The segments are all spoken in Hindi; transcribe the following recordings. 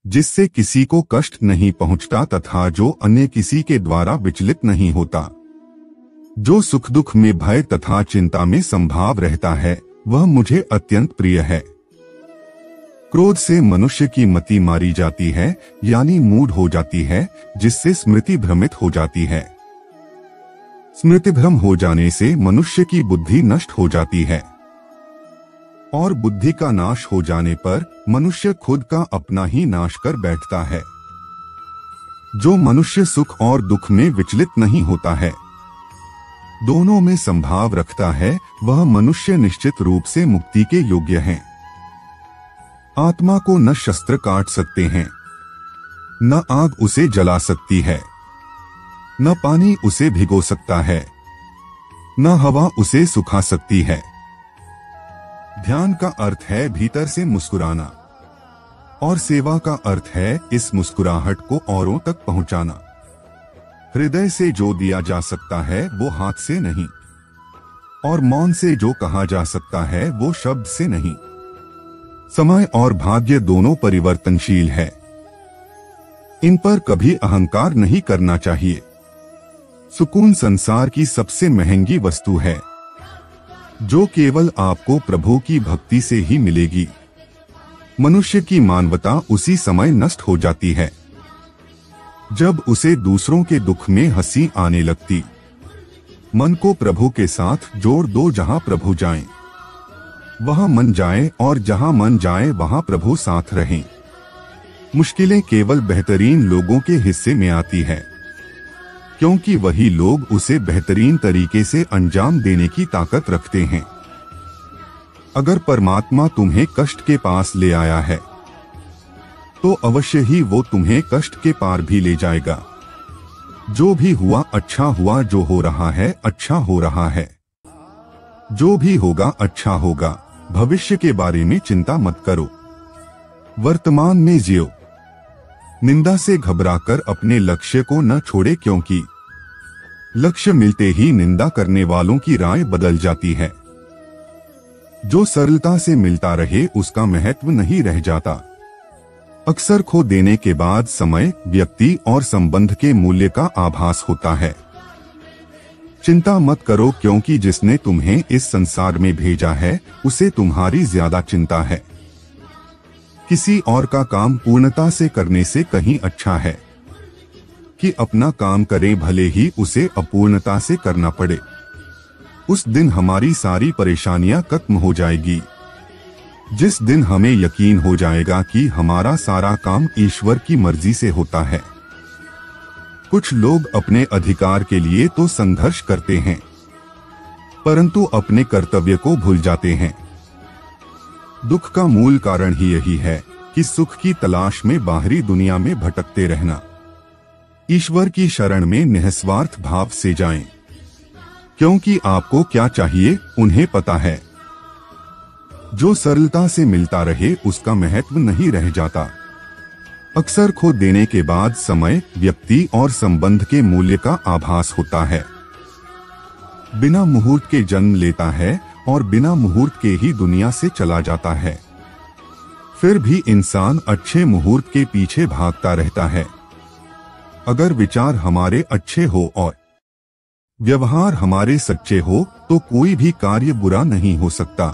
जिससे किसी को कष्ट नहीं पहुंचता तथा जो अन्य किसी के द्वारा विचलित नहीं होता, जो सुख दुख में भय तथा चिंता में संभाव रहता है, वह मुझे अत्यंत प्रिय है। क्रोध से मनुष्य की मति मारी जाती है, यानी मूढ़ हो जाती है, जिससे स्मृति भ्रमित हो जाती है। स्मृति भ्रम हो जाने से मनुष्य की बुद्धि नष्ट हो जाती है और बुद्धि का नाश हो जाने पर मनुष्य खुद का अपना ही नाश कर बैठता है। जो मनुष्य सुख और दुख में विचलित नहीं होता है, दोनों में संभाव रखता है, वह मनुष्य निश्चित रूप से मुक्ति के योग्य है। आत्मा को न शस्त्र काट सकते हैं, न आग उसे जला सकती है, न पानी उसे भिगो सकता है, न हवा उसे सुखा सकती है। ध्यान का अर्थ है भीतर से मुस्कुराना और सेवा का अर्थ है इस मुस्कुराहट को औरों तक पहुंचाना। हृदय से जो दिया जा सकता है वो हाथ से नहीं, और मौन से जो कहा जा सकता है वो शब्द से नहीं। समय और भाग्य दोनों परिवर्तनशील है, इन पर कभी अहंकार नहीं करना चाहिए। सुकून संसार की सबसे महंगी वस्तु है, जो केवल आपको प्रभु की भक्ति से ही मिलेगी। मनुष्य की मानवता उसी समय नष्ट हो जाती है जब उसे दूसरों के दुख में हंसी आने लगती। मन को प्रभु के साथ जोड़ दो, जहां प्रभु जाएं वहां मन जाए, और जहां मन जाए वहां प्रभु साथ रहें। मुश्किलें केवल बेहतरीन लोगों के हिस्से में आती है, क्योंकि वही लोग उसे बेहतरीन तरीके से अंजाम देने की ताकत रखते हैं। अगर परमात्मा तुम्हें कष्ट के पास ले आया है, तो अवश्य ही वो तुम्हें कष्ट के पार भी ले जाएगा। जो भी हुआ अच्छा हुआ, जो हो रहा है अच्छा हो रहा है, जो भी होगा अच्छा होगा। भविष्य के बारे में चिंता मत करो, वर्तमान में जियो। निंदा से घबराकर अपने लक्ष्य को न छोड़े, क्योंकि लक्ष्य मिलते ही निंदा करने वालों की राय बदल जाती है। जो सरलता से मिलता रहे उसका महत्व नहीं रह जाता। अक्सर खो देने के बाद समय, व्यक्ति और संबंध के मूल्य का आभास होता है। चिंता मत करो, क्योंकि जिसने तुम्हें इस संसार में भेजा है उसे तुम्हारी ज्यादा चिंता है। किसी और का काम पूर्णता से करने से कहीं अच्छा है कि अपना काम करें, भले ही उसे अपूर्णता से करना पड़े। उस दिन हमारी सारी परेशानियां खत्म हो जाएगी, जिस दिन हमें यकीन हो जाएगा कि हमारा सारा काम ईश्वर की मर्जी से होता है। कुछ लोग अपने अधिकार के लिए तो संघर्ष करते हैं, परंतु अपने कर्तव्य को भूल जाते हैं। दुख का मूल कारण ही यही है कि सुख की तलाश में बाहरी दुनिया में भटकते रहना। ईश्वर की शरण में निस्वार्थ भाव से जाएं, क्योंकि आपको क्या चाहिए उन्हें पता है। जो सरलता से मिलता रहे उसका महत्व नहीं रह जाता। अक्सर खो देने के बाद समय, व्यक्ति और संबंध के मूल्य का आभास होता है। बिना मुहूर्त के जन्म लेता है और बिना मुहूर्त के ही दुनिया से चला जाता है। फिर भी इंसान अच्छे मुहूर्त के पीछे भागता रहता है। अगर विचार हमारे अच्छे हो और व्यवहार हमारे सच्चे हो तो कोई भी कार्य बुरा नहीं हो सकता।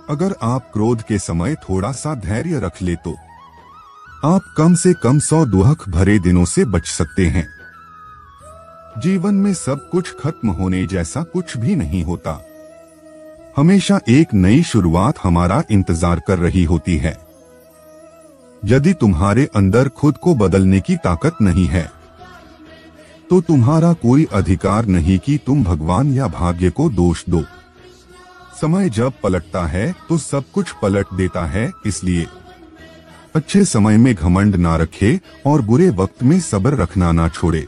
अगर आप क्रोध के समय थोड़ा सा धैर्य रख ले तो आप कम से कम 100 दुख भरे दिनों से बच सकते हैं। जीवन में सब कुछ खत्म होने जैसा कुछ भी नहीं होता। हमेशा एक नई शुरुआत हमारा इंतजार कर रही होती है। यदि तुम्हारे अंदर खुद को बदलने की ताकत नहीं है, तो तुम्हारा कोई अधिकार नहीं कि तुम भगवान या भाग्य को दोष दो। समय जब पलटता है तो सब कुछ पलट देता है, इसलिए अच्छे समय में घमंड ना रखे और बुरे वक्त में सब्र रखना ना छोड़े।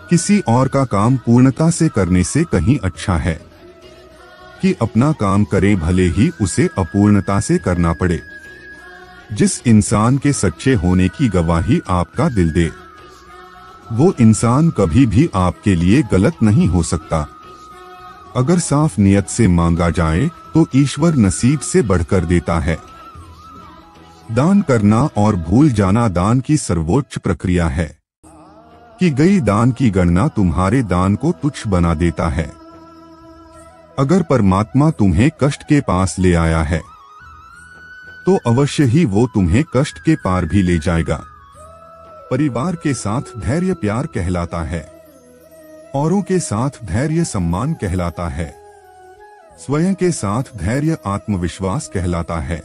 किसी और का काम पूर्णता से करने से कहीं अच्छा है कि अपना काम करे, भले ही उसे अपूर्णता से करना पड़े। जिस इंसान के सच्चे होने की गवाही आपका दिल दे, वो इंसान कभी भी आपके लिए गलत नहीं हो सकता। अगर साफ नियत से मांगा जाए तो ईश्वर नसीब से बढ़कर देता है। दान करना और भूल जाना दान की सर्वोच्च प्रक्रिया है। की गई दान की गणना तुम्हारे दान को तुच्छ बना देता है। अगर परमात्मा तुम्हें कष्ट के पास ले आया है तो अवश्य ही वो तुम्हें कष्ट के पार भी ले जाएगा। परिवार के साथ धैर्य प्यार कहलाता है, औरों के साथ धैर्य सम्मान कहलाता है, स्वयं के साथ धैर्य आत्मविश्वास कहलाता है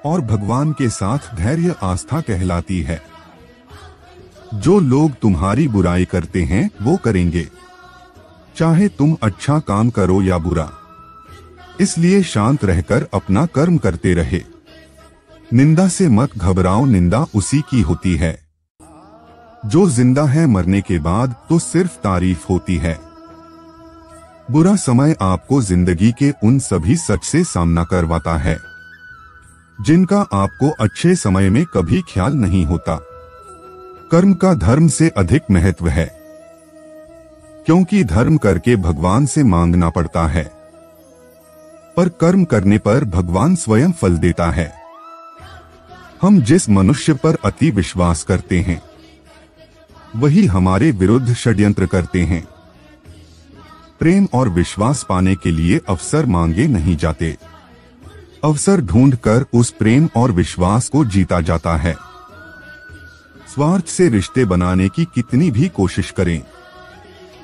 और भगवान के साथ धैर्य आस्था कहलाती है। जो लोग तुम्हारी बुराई करते हैं वो करेंगे, चाहे तुम अच्छा काम करो या बुरा। इसलिए शांत रहकर अपना कर्म करते रहे। निंदा से मत घबराओ, निंदा उसी की होती है जो जिंदा है। मरने के बाद तो सिर्फ तारीफ होती है। बुरा समय आपको जिंदगी के उन सभी सच से सामना करवाता है जिनका आपको अच्छे समय में कभी ख्याल नहीं होता। कर्म का धर्म से अधिक महत्व है, क्योंकि धर्म करके भगवान से मांगना पड़ता है, पर कर्म करने पर भगवान स्वयं फल देता है। हम जिस मनुष्य पर अति विश्वास करते हैं वही हमारे विरुद्ध षड्यंत्र करते हैं। प्रेम और विश्वास पाने के लिए अवसर मांगे नहीं जाते, अवसर ढूंढकर उस प्रेम और विश्वास को जीता जाता है। स्वार्थ से रिश्ते बनाने की कितनी भी कोशिश करें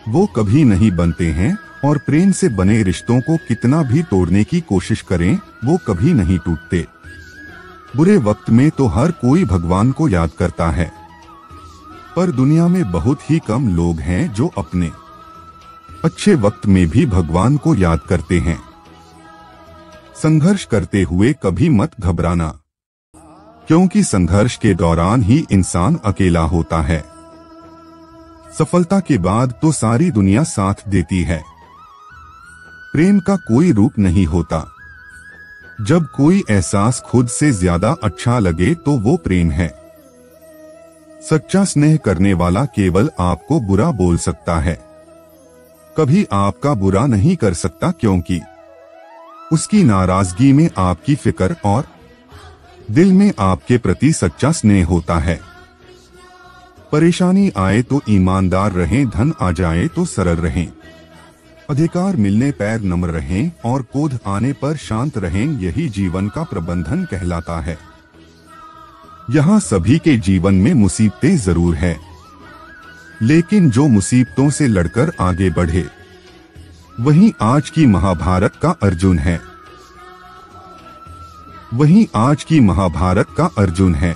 वो कभी नहीं बनते हैं, और प्रेम से बने रिश्तों को कितना भी तोड़ने की कोशिश करें वो कभी नहीं टूटते। बुरे वक्त में तो हर कोई भगवान को याद करता है, पर दुनिया में बहुत ही कम लोग हैं जो अपने अच्छे वक्त में भी भगवान को याद करते हैं। संघर्ष करते हुए कभी मत घबराना, क्योंकि संघर्ष के दौरान ही इंसान अकेला होता है। सफलता के बाद तो सारी दुनिया साथ देती है। प्रेम का कोई रूप नहीं होता। जब कोई एहसास खुद से ज्यादा अच्छा लगे तो वो प्रेम है। सच्चा स्नेह करने वाला केवल आपको बुरा बोल सकता है, कभी आपका बुरा नहीं कर सकता, क्योंकि उसकी नाराजगी में आपकी फिक्र और दिल में आपके प्रति सच्चा स्नेह होता है। परेशानी आए तो ईमानदार रहें, धन आ जाए तो सरल रहें, अधिकार मिलने पैर नम्र रहें और क्रोध आने पर शांत रहें। यही जीवन का प्रबंधन कहलाता है। यहाँ सभी के जीवन में मुसीबतें जरूर है, लेकिन जो मुसीबतों से लड़कर आगे बढ़े वही आज की महाभारत का अर्जुन है। वही आज की महाभारत का अर्जुन है।